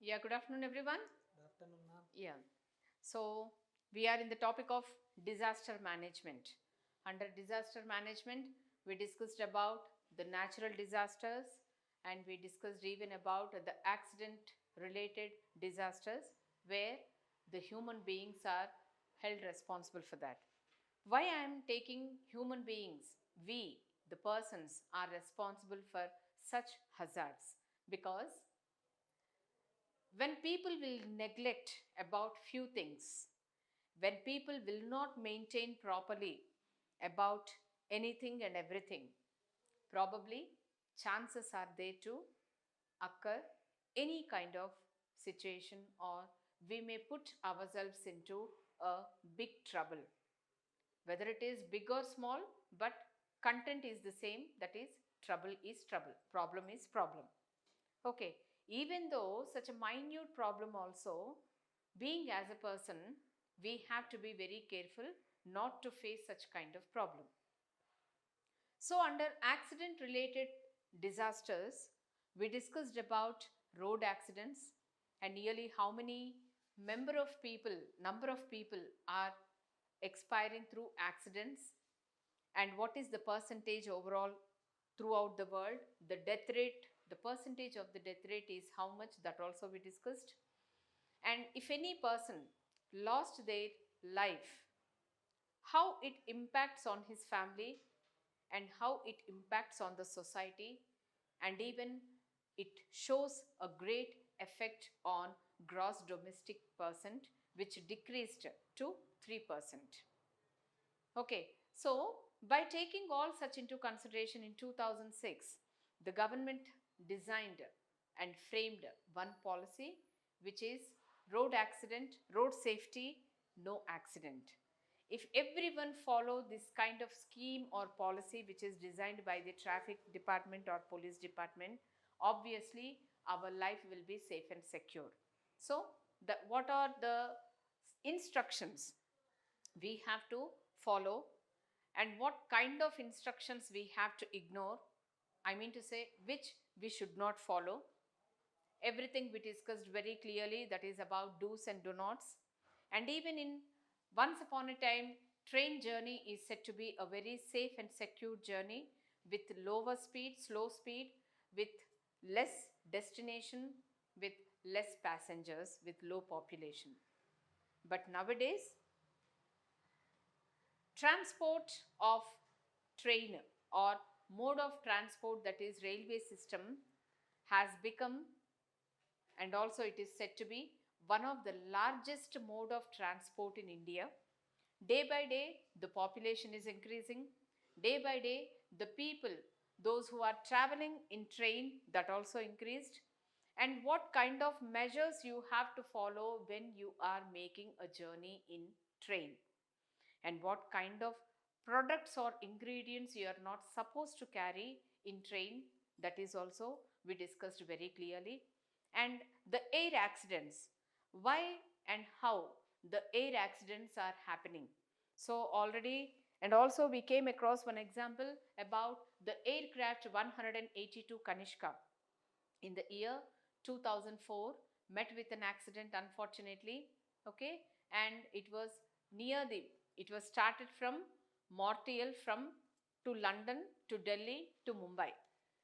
Yeah, good afternoon, everyone. Good afternoon, ma'am. Yeah, so we are in the topic of disaster management. Under disaster management, we discussed about the natural disasters and we discussed even about the accident related disasters where the human beings are held responsible for that. Why I am taking human beings, we, the persons, are responsible for such hazards? Because when people will neglect about few things, when people will not maintain properly about anything and everything, probably chances are there to occur any kind of situation, or we may put ourselves into a big trouble, whether it is big or small, but content is the same, that is trouble, problem is problem. Okay, even though such a minute problem also, being as a person, we have to be very careful not to face such kind of problem. So under accident related disasters, we discussed about road accidents and nearly how many number of people are expiring through accidents, and what is the percentage overall throughout the world, the death rate, the percentage of the death rate is how much, that also we discussed. And if any person lost their life, how it impacts on his family and how it impacts on the society, and even it shows a great effect on gross domestic percent, which decreased to 3%. Okay, so by taking all such into consideration in 2006, the government designed and framed one policy, which is road safety, no accident. If everyone follow this kind of scheme or policy which is designed by the traffic department or police department, obviously our life will be safe and secure. So, what are the instructions we have to follow, and what kind of instructions we have to ignore, I mean to say which we should not follow? Everything we discussed very clearly, that is about do's and do nots. And even in once upon a time, train journey is said to be a very safe and secure journey with lower speed, slow speed, with less destination, with less passengers, with low population. But nowadays, transport of train or mode of transport, that is railway system, has become, and also it is said to be, one of the largest mode of transport in India. Day by day the population is increasing, day by day the people, those who are traveling in train, that also increased. And what kind of measures you have to follow when you are making a journey in train, and what kind of products or ingredients you are not supposed to carry in train, that is also we discussed very clearly. And the air accidents, why and how the air accidents are happening. So already, and also we came across one example about the aircraft 182 Kanishka in the year 2004 met with an accident, unfortunately. Okay, and it was started from Montreal, from to London to Delhi to Mumbai.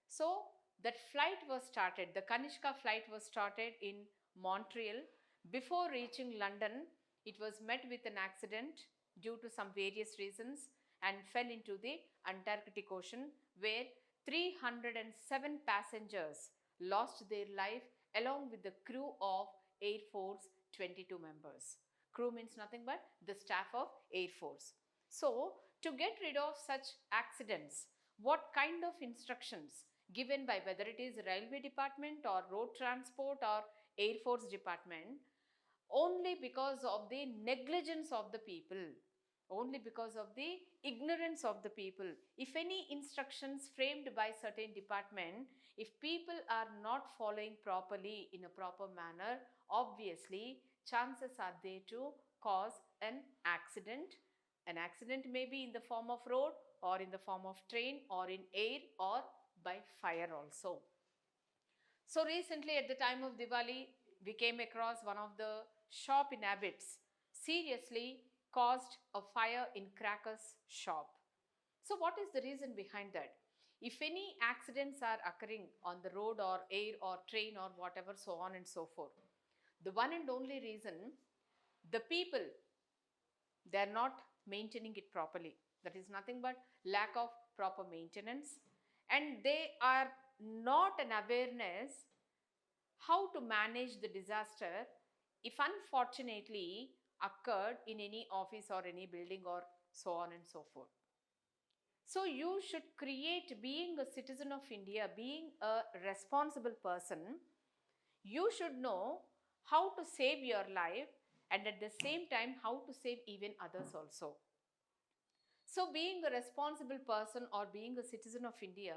So that flight was started, the Kanishka flight was started in Montreal. Before reaching London, it was met with an accident due to some various reasons and fell into the Antarctic Ocean, where 307 passengers lost their life along with the crew of Air Force 22 members. Crew means nothing but the staff of Air Force. So, to get rid of such accidents, what kind of instructions given by, whether it is railway department or road transport or Air Force department, only because of the negligence of the people, only because of the ignorance of the people. If any instructions framed by certain department, if people are not following properly in a proper manner, obviously chances are there to cause an accident. An accident may be in the form of road or in the form of train or in air or by fire also. So recently at the time of Diwali, we came across one of the shop in Abbots seriously caused a fire in Cracker's shop. So what is the reason behind that? If any accidents are occurring on the road or air or train or whatever, so on and so forth, the one and only reason, the people, they are not maintaining it properly. That is nothing but lack of proper maintenance, and they are not an awareness how to manage the disaster if unfortunately occurred in any office or any building or so on and so forth. So you should create, being a citizen of India, being a responsible person, you should know how to save your life and at the same time how to save even others also. So being a responsible person or being a citizen of India,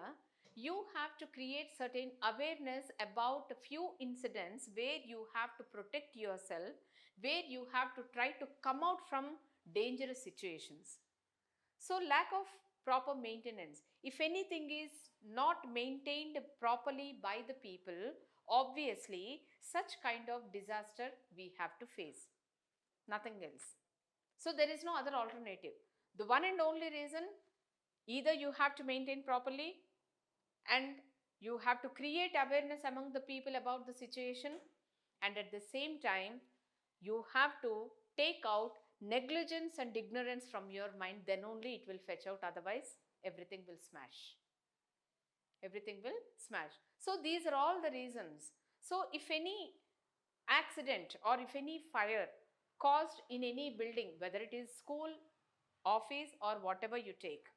you have to create certain awareness about a few incidents where you have to protect yourself, where you have to try to come out from dangerous situations. So lack of proper maintenance, if anything is not maintained properly by the people, obviously such kind of disaster we have to face, nothing else. So there is no other alternative. The one and only reason, either you have to maintain properly and you have to create awareness among the people about the situation, and at the same time you have to take out negligence and ignorance from your mind, then only it will fetch out, otherwise everything will smash. Everything will smash. So these are all the reasons. So if any accident or if any fire caused in any building, whether it is school, office or whatever you take,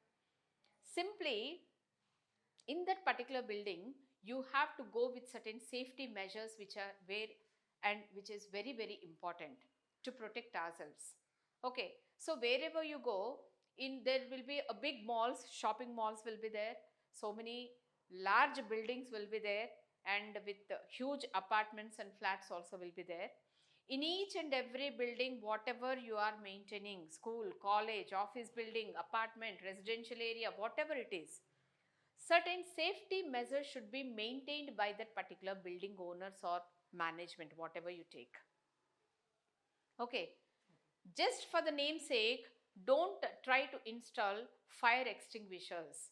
simply in that particular building you have to go with certain safety measures which are where and which is very very important to protect ourselves. Okay, so wherever you go, in there will be a big malls, shopping malls will be there, so many large buildings will be there, and with huge apartments and flats also will be there. In each and every building, whatever you are maintaining, school, college, office building, apartment, residential area, whatever it is, certain safety measures should be maintained by that particular building owners or management, whatever you take. Okay, just for the namesake, don't try to install fire extinguishers.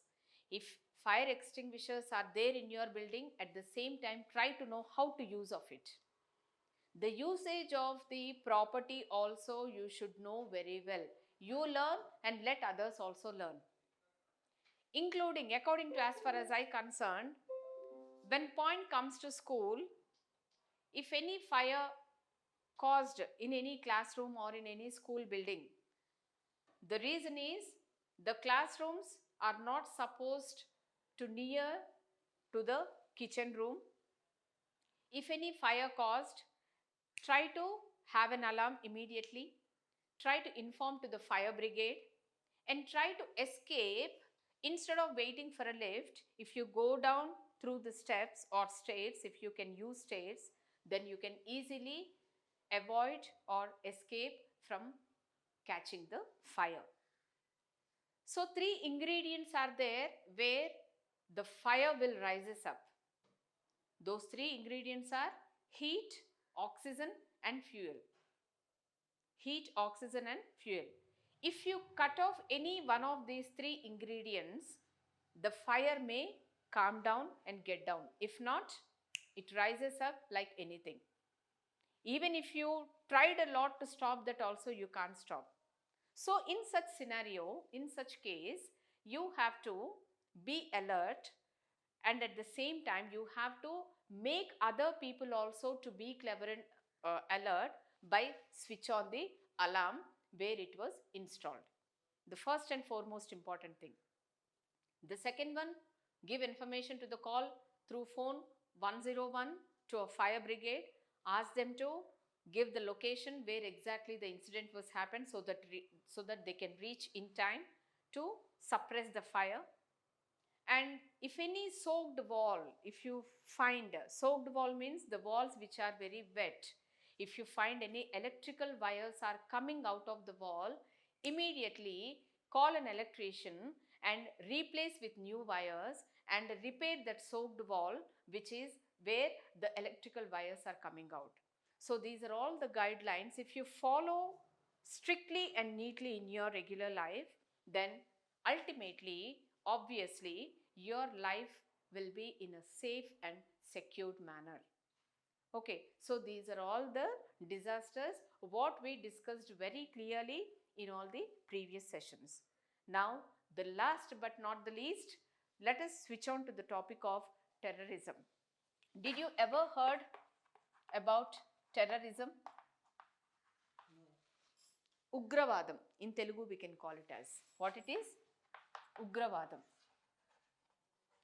If fire extinguishers are there in your building, at the same time try to know how to use of it. The usage of the property also you should know very well. You learn and let others also learn. Including, according to as far as I concerned, when point comes to school, if any fire caused in any classroom or in any school building, the reason is the classrooms are not supposed to near to the kitchen room. If any fire caused, try to have an alarm immediately, try to inform to the fire brigade and try to escape. Instead of waiting for a lift, if you go down through the steps or stairs, if you can use stairs, then you can easily avoid or escape from catching the fire. So three ingredients are there where the fire will rises up. Those three ingredients are heat, oxygen and fuel. Heat, oxygen and fuel. If you cut off any one of these three ingredients, the fire may calm down and get down. If not, it rises up like anything. Even if you tried a lot to stop that also, you can't stop. So in such scenario, in such case, you have to be alert, and at the same time you have to make other people also to be clever and alert by switch on the alarm where it was installed. The first and foremost important thing. The second one, give information to the call through phone 101 to a fire brigade. Ask them to give the location where exactly the incident was happened, so that they can reach in time to suppress the fire. And if any soaked wall, if you find, soaked wall means the walls which are very wet, if you find any electrical wires are coming out of the wall, immediately call an electrician and replace with new wires and repair that soaked wall which is where the electrical wires are coming out. So these are all the guidelines. If you follow strictly and neatly in your regular life, then ultimately, obviously, your life will be in a safe and secured manner. Okay, so these are all the disasters what we discussed very clearly in all the previous sessions. Now, the last but not the least, let us switch on to the topic of terrorism. Did you ever heard about terrorism? Ugravadam. In Telugu, we can call it as what it is? Ugravadam.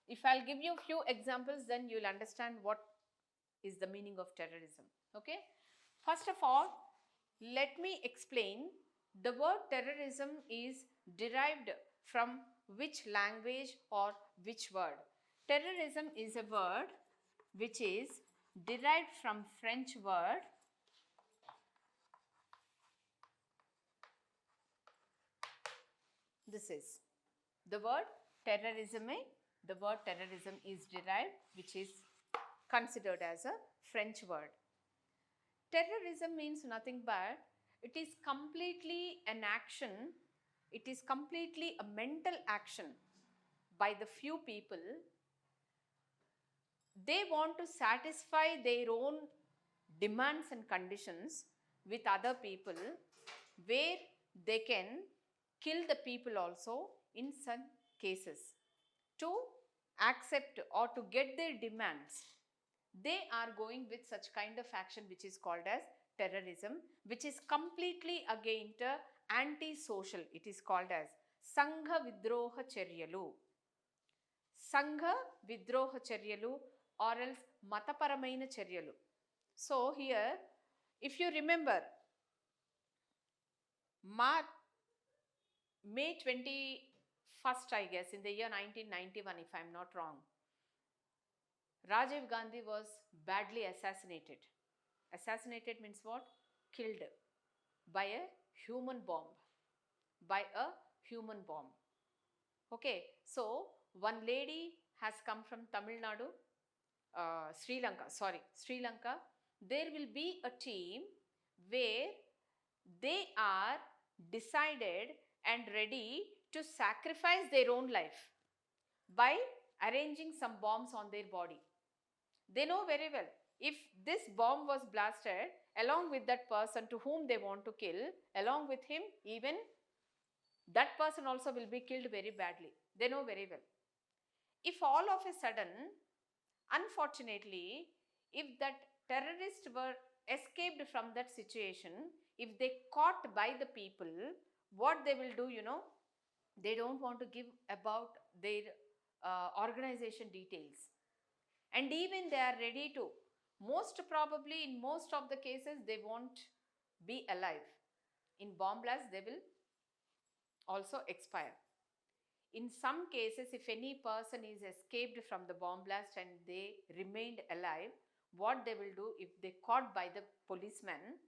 If I'll give you a few examples, then you'll understand what is the meaning of terrorism. Okay. First of all, let me explain. The word terrorism is derived from which language or which word? Terrorism is a word which is derived from French word this is the word terrorism. The word terrorism is derived, which is considered as a French word. Terrorism means nothing but it is completely an action, it is completely a mental action by the few people. They want to satisfy their own demands and conditions with other people, where they can kill the people also in some cases. To accept or to get their demands, they are going with such kind of action which is called as terrorism, which is completely against anti-social. It is called as Sangha Vidroha Charyalu. Sangha Vidroha Charyalu or else Mataparamaina Charyalu. So here, if you remember, May 21st, I guess, in the year 1991, if I am not wrong, Rajiv Gandhi was badly assassinated. Assassinated means what? Killed by a human bomb. By a human bomb. Okay, so one lady has come from Tamil Nadu, Sri Lanka. There will be a team where they are decided and ready to sacrifice their own life by arranging some bombs on their body. They know very well, if this bomb was blasted along with that person to whom they want to kill, along with him, even that person also will be killed very badly. They know very well. If all of a sudden, unfortunately, if that terrorists were escaped from that situation, if they caught by the people, what they will do, they don't want to give about their organization details. And even they are ready to, most probably in most of the cases, they won't be alive. In bomb blast, they will also expire. In some cases, if any person is escaped from the bomb blast and they remained alive, what they will do if they caught by the policeman?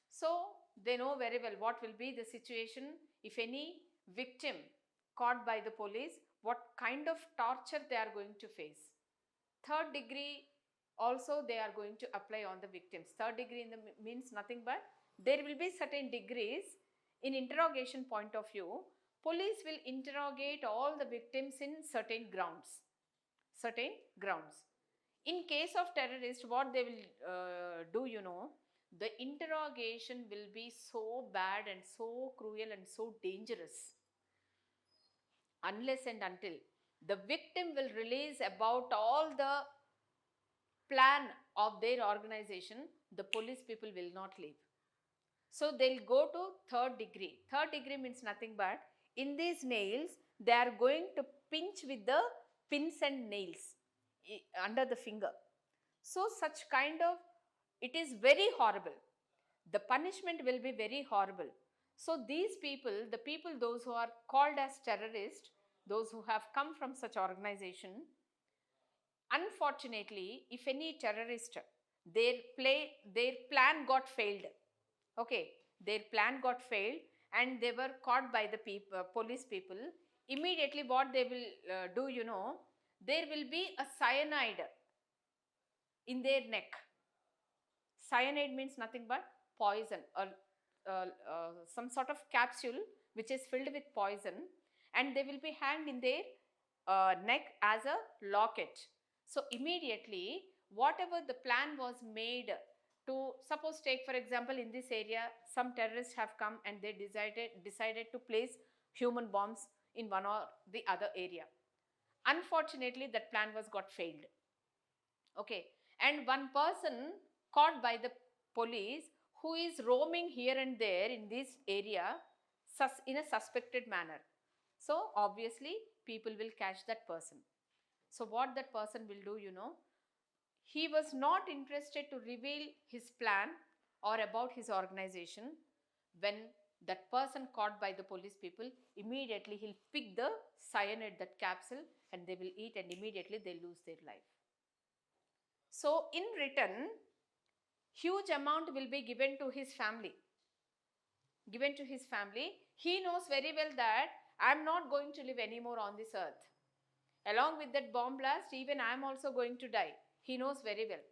So they know very well what will be the situation if any victim caught by the police, what kind of torture they are going to face. Third degree also they are going to apply on the victims. Third degree means nothing but there will be certain degrees in interrogation point of view. Police will interrogate all the victims in certain grounds. Certain grounds. In case of terrorists, what they will do, the interrogation will be so bad and so cruel and so dangerous. Unless and until the victim will release about all the plan of their organization, the police people will not leave. So they'll go to third degree. Third degree means nothing but in these nails, they are going to pinch with the pins and nails under the finger. So such kind of, it is very horrible. The punishment will be very horrible. So these people, the people, those who are called as terrorists, those who have come from such organization, unfortunately, if any terrorist, their plan got failed. Okay, their plan got failed and they were caught by the police people. Immediately what they will do, there will be a cyanide in their neck. Cyanide means nothing but poison, or some sort of capsule which is filled with poison, and they will be hanged in their neck as a locket. So immediately, whatever the plan was made to, suppose take for example, in this area some terrorists have come and they decided to place human bombs in one or the other area. Unfortunately, that plan was got failed. Okay, and one person caught by the police who is roaming here and there in this area in a suspected manner. So obviously people will catch that person. So what that person will do, he was not interested to reveal his plan or about his organization. When that person caught by the police people, immediately he'll pick the cyanide, that capsule, and they will eat, and immediately they lose their life. So in return, huge amount will be given to his family. He knows very well that I'm not going to live anymore on this earth. Along with that bomb blast, even I'm also going to die. He knows very well.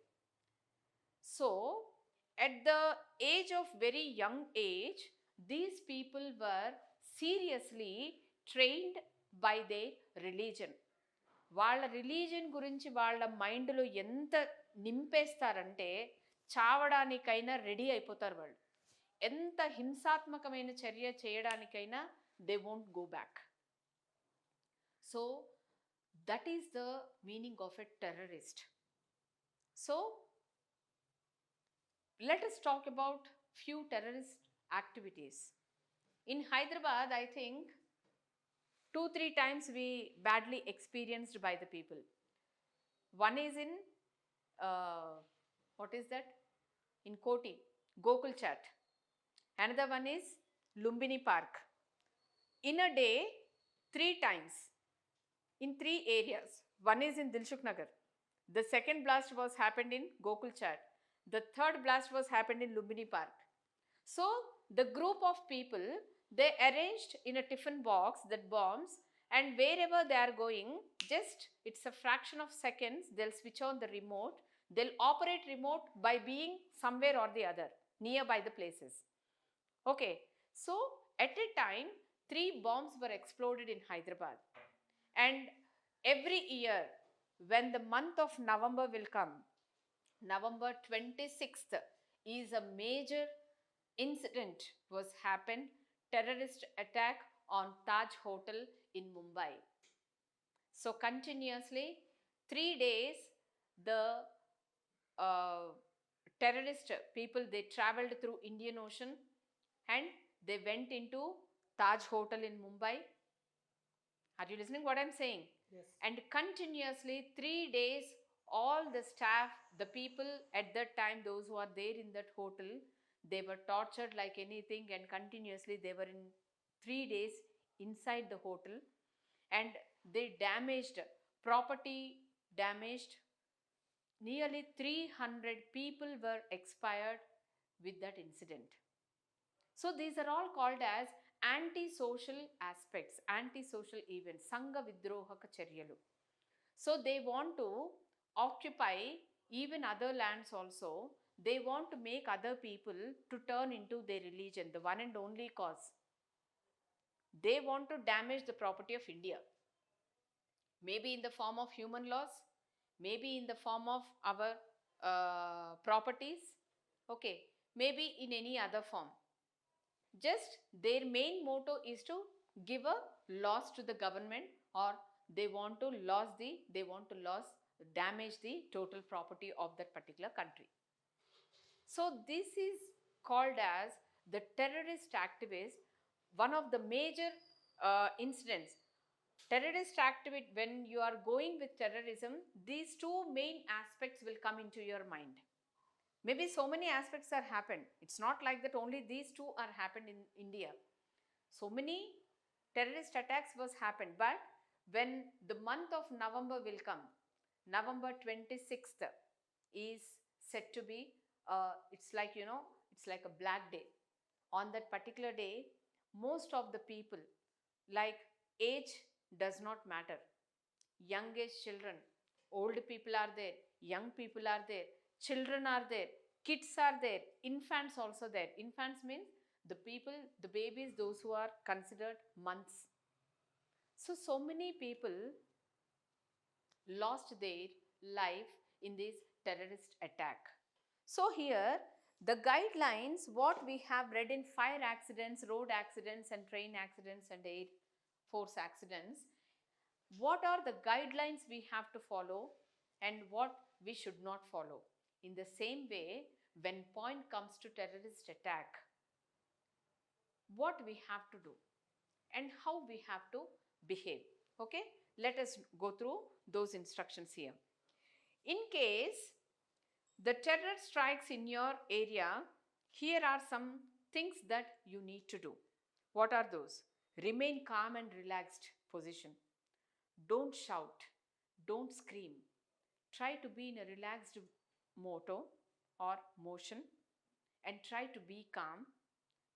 So at the age of very young age, these people were seriously trained by their religion. వాళ్ళ religion గురించి వాళ్ళ మైండ్లో ఎంత నింపేస్తారంటే చావడానికైనా ready అయిపోతారు వాళ్ళు. ఎంత హింసాత్మకమైన చర్య చేయడానికైనా they won't go back. So that is the meaning of a terrorist. So let us talk about few terrorist activities. In Hyderabad, I think 2-3 times we badly experienced by the people. One is in what is that, in Koti, Gokul Chat. Another one is Lumbini Park. In a day, 3 times in 3 areas. One is in Dilshuk Nagar. The second blast was happened in Gokul Chat. The third blast was happened in Lumbini Park. So the group of people, they arranged in a tiffin box that bombs, and wherever they are going, just it's a fraction of seconds, they'll switch on the remote. They'll operate remote by being somewhere or the other nearby the places. Okay, so at a time 3 bombs were exploded in Hyderabad. And every year when the month of November will come, November 26th is a major incident was happened, terrorist attack on Taj Hotel in Mumbai. So continuously 3 days the terrorist people, they traveled through Indian Ocean and they went into Taj Hotel in Mumbai. Are you listening what I'm saying? Yes. And continuously 3 days, all the staff, the people at that time, those who are there in that hotel, they were tortured like anything, and continuously they were in 3 days inside the hotel, and they damaged property, damaged. Nearly 300 people were expired with that incident. So these are all called as anti-social aspects, anti-social events, Sangha Vidrohaka Charyalu. So they want to occupy even other lands also. They want to make other people to turn into their religion, the one and only cause. They want to damage the property of India. Maybe in the form of human loss, maybe in the form of our properties, okay, maybe in any other form. Just their main motto is to give a loss to the government, or they want to damage the total property of that particular country. So this is called as the terrorist activist. One of the major incidents, terrorist activity, when you are going with terrorism, these 2 main aspects will come into your mind. Maybe so many aspects are happened. It's not like that only these 2 are happened in India. So many terrorist attacks was happened, but when the month of November will come, November 26th is said to be, it's like, it's like a black day. On that particular day, most of the people, like age does not matter. Young age children, old people are there, young people are there, children are there, Kids are there, infants also there. Infants means the people, the babies, those who are considered months. So many people lost their life in this terrorist attack. So here the guidelines what we have read in fire accidents, road accidents and train accidents and air force accidents, what are the guidelines we have to follow and what we should not follow. In the same way, when point comes to terrorist attack, what we have to do and how we have to behave. Okay, let us go through those instructions here. In case the terror strikes in your area, here are some things that you need to do. What are those? Remain calm and relaxed position. Don't shout, don't scream. Try to be in a relaxed motto or motion and try to be calm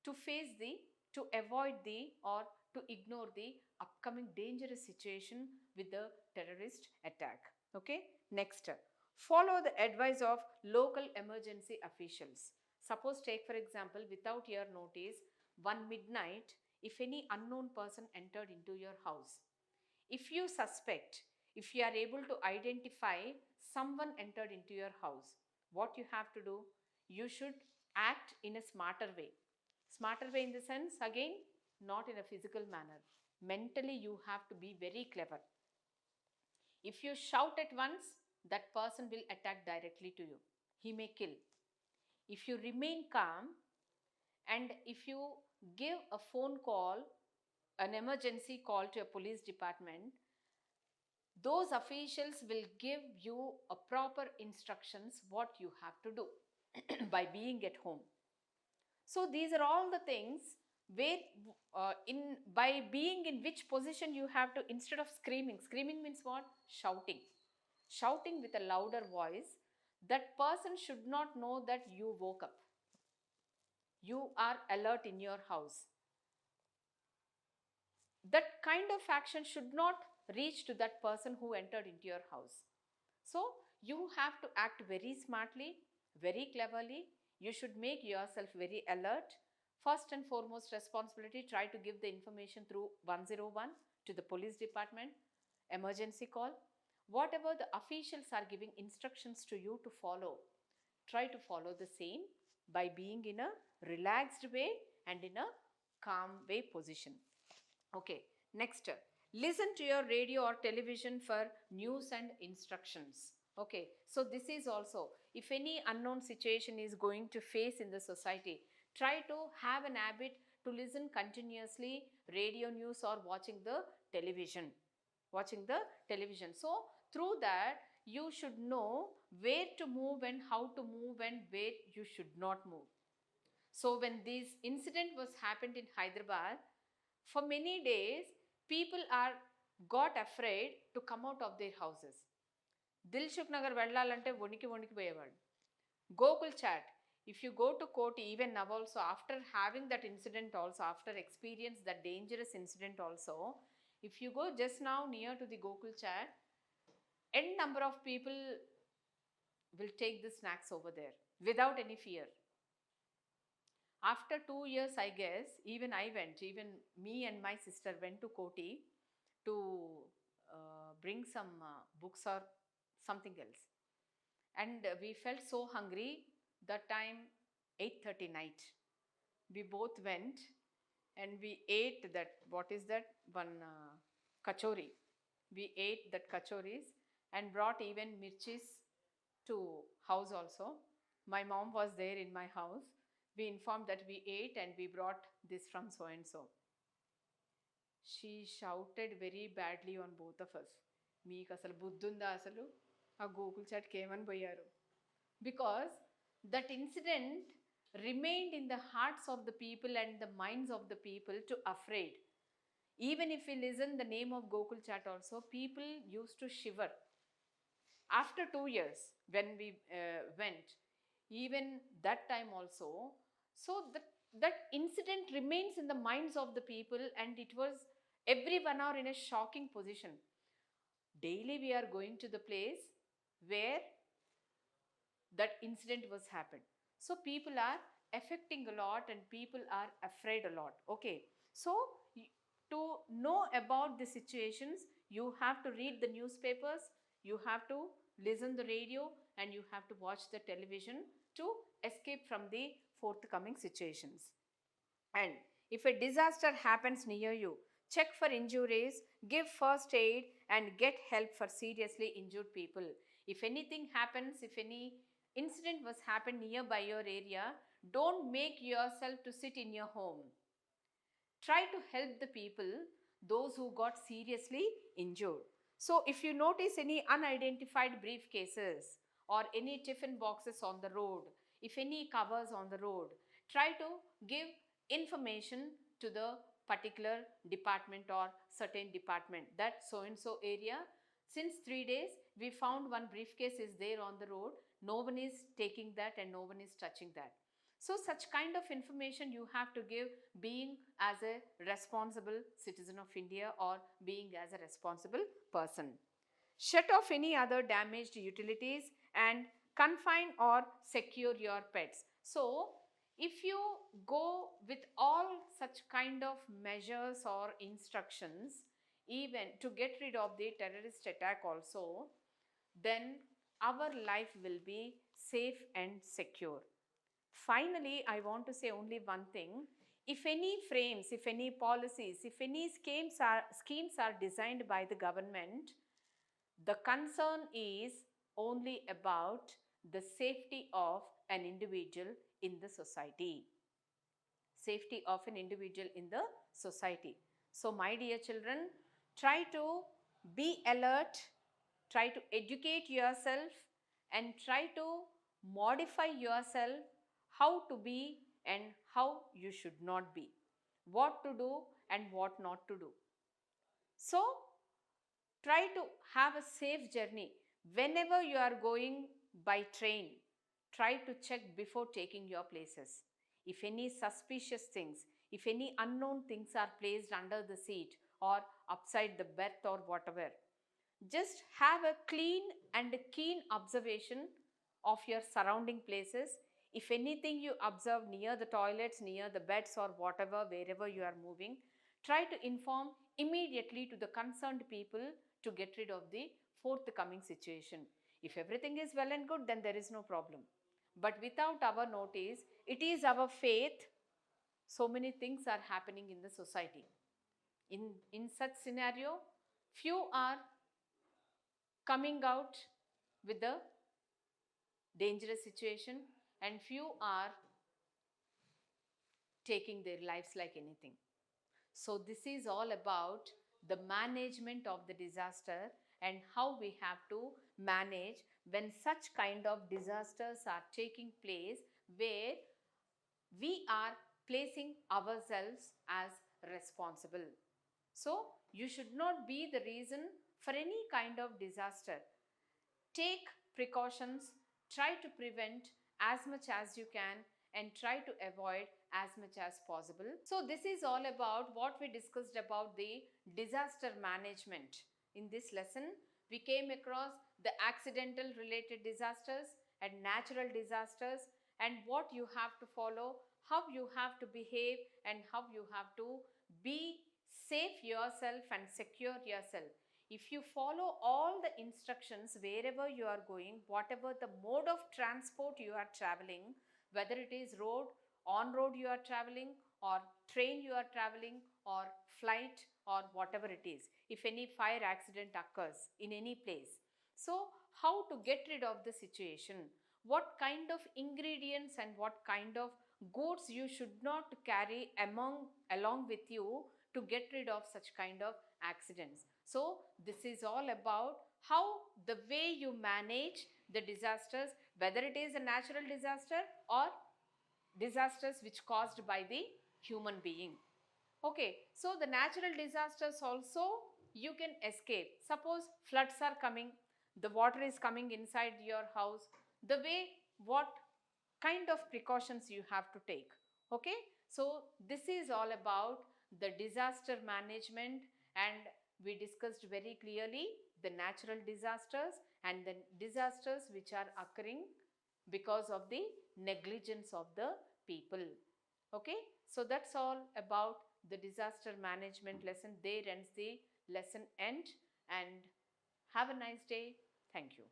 to face the, to avoid the or to ignore the upcoming dangerous situation with the terrorist attack. Okay, next, follow the advice of local emergency officials. Suppose, take for example, without your notice, one midnight, if any unknown person entered into your house, if you suspect, if you are able to identify someone entered into your house, what you have to do? You should act in a smarter way. Smarter way in the sense, again, not in a physical manner. Mentally, you have to be very clever. If you shout at once, that person will attack directly to you. He may kill. If you remain calm and if you give a phone call, an emergency call to a police department, those officials will give you a proper instructions what you have to do by being at home. So these are all the things where in by being in which position you have to, instead of screaming, screaming means what? Shouting. Shouting with a louder voice, that person should not know that you woke up. You are alert in your house. That kind of action should not reach to that person who entered into your house. So you have to act very smartly, very cleverly. You should make yourself very alert. First and foremost responsibility, try to give the information through 101 to the police department, emergency call. Whatever the officials are giving instructions to you to follow, try to follow the same by being in a relaxed way and in a calm way position. Okay, next, listen to your radio or television for news and instructions. Okay, so this is also, if any unknown situation is going to face in the society, try to have an habit to listen continuously radio news or watching the television. So through that you should know where to move and how to move and where you should not move. So when this incident was happened in Hyderabad, for many days, people are got afraid to come out of their houses. Dilshuk Nagar vellalante voniki poyevaadu. Gokul Chat, if you go to Koti, even now also, after having that incident also, after experience that dangerous incident also, if you go just now near to the Gokul Chat, n number of people will take the snacks over there without any fear. After 2 years, I guess, even I went, even me and my sister went to Koti to bring some books or something else. And we felt so hungry that time, 8:30 night. We both went and we ate that, what is that, one kachori. We ate that kachoris and brought even mirchis to house also. My mom was there in my house. We informed that we ate and we brought this from so and so. She shouted very badly on both of us. Meek asalu buddunda asalu aa Gokul Chat kemani poyaru. Because that incident remained in the hearts of the people and the minds of the people to afraid. Even if we listen the name of Gokul Chat also, people used to shiver. After 2 years, when we went, even that time also, so that incident remains in the minds of the people, and it was everyone are in a shocking position. Daily we are going to the place where that incident was happened. So people are affecting a lot and people are afraid a lot. Okay, so to know about the situations, you have to read the newspapers, you have to listen the radio, and you have to watch the television to escape from the forthcoming situations. And if a disaster happens near you, check for injuries, give first aid, and get help for seriously injured people. If anything happens, if any incident was happened nearby your area, don't make yourself to sit in your home. Try to help the people, those who got seriously injured. So if you notice any unidentified briefcases or any tiffin boxes on the road, if any covers on the road, try to give information to the particular department or certain department that so and so area, since 3 days we found one briefcase is there on the road, no one is taking that and no one is touching that. So such kind of information you have to give, being as a responsible citizen of India or being as a responsible person. Shut off any other damaged utilities and confine or secure your pets. So if you go with all such kind of measures or instructions, even to get rid of the terrorist attack also, then our life will be safe and secure. Finally, I want to say only one thing. If any frames, if any policies, if any schemes are designed by the government, the concern is only about the safety of an individual in the society. Safety of an individual in the society. So, my dear children, try to be alert, try to educate yourself, and try to modify yourself how to be and how you should not be, what to do and what not to do. So, try to have a safe journey. Whenever you are going by train, try to check before taking your places. If any suspicious things, if any unknown things are placed under the seat or upside the berth or whatever, just have a clean and a keen observation of your surrounding places. If anything you observe near the toilets, near the beds or whatever, wherever you are moving, try to inform immediately to the concerned people to get rid of the forthcoming situation. If everything is well and good, then there is no problem. But without our notice, it is our faith, so many things are happening in the society. In such scenario, few are coming out with the dangerous situation and few are taking their lives like anything. So this is all about the management of the disaster and how we have to manage when such kind of disasters are taking place, where we are placing ourselves as responsible. So you should not be the reason for any kind of disaster. Take precautions, try to prevent as much as you can, and try to avoid as much as possible. So this is all about what we discussed about the disaster management. In this lesson, we came across the accidental related disasters and natural disasters, and what you have to follow, how you have to behave, and how you have to be safe yourself and secure yourself. If you follow all the instructions wherever you are going, whatever the mode of transport you are traveling, whether it is road, on road you are traveling, or train you are traveling, or flight, or whatever it is, if any fire accident occurs in any place, so how to get rid of the situation, what kind of ingredients and what kind of goods you should not carry along with you to get rid of such kind of accidents. So this is all about how the way you manage the disasters, whether it is a natural disaster or disasters which caused by the human being. Okay, so the natural disasters also you can escape. Suppose floods are coming, the water is coming inside your house, the way what kind of precautions you have to take. Okay, so this is all about the disaster management, and we discussed very clearly the natural disasters and the disasters which are occurring because of the negligence of the people. Okay, so that's all about the disaster management lesson. There ends the lesson end, and have a nice day. Thank you.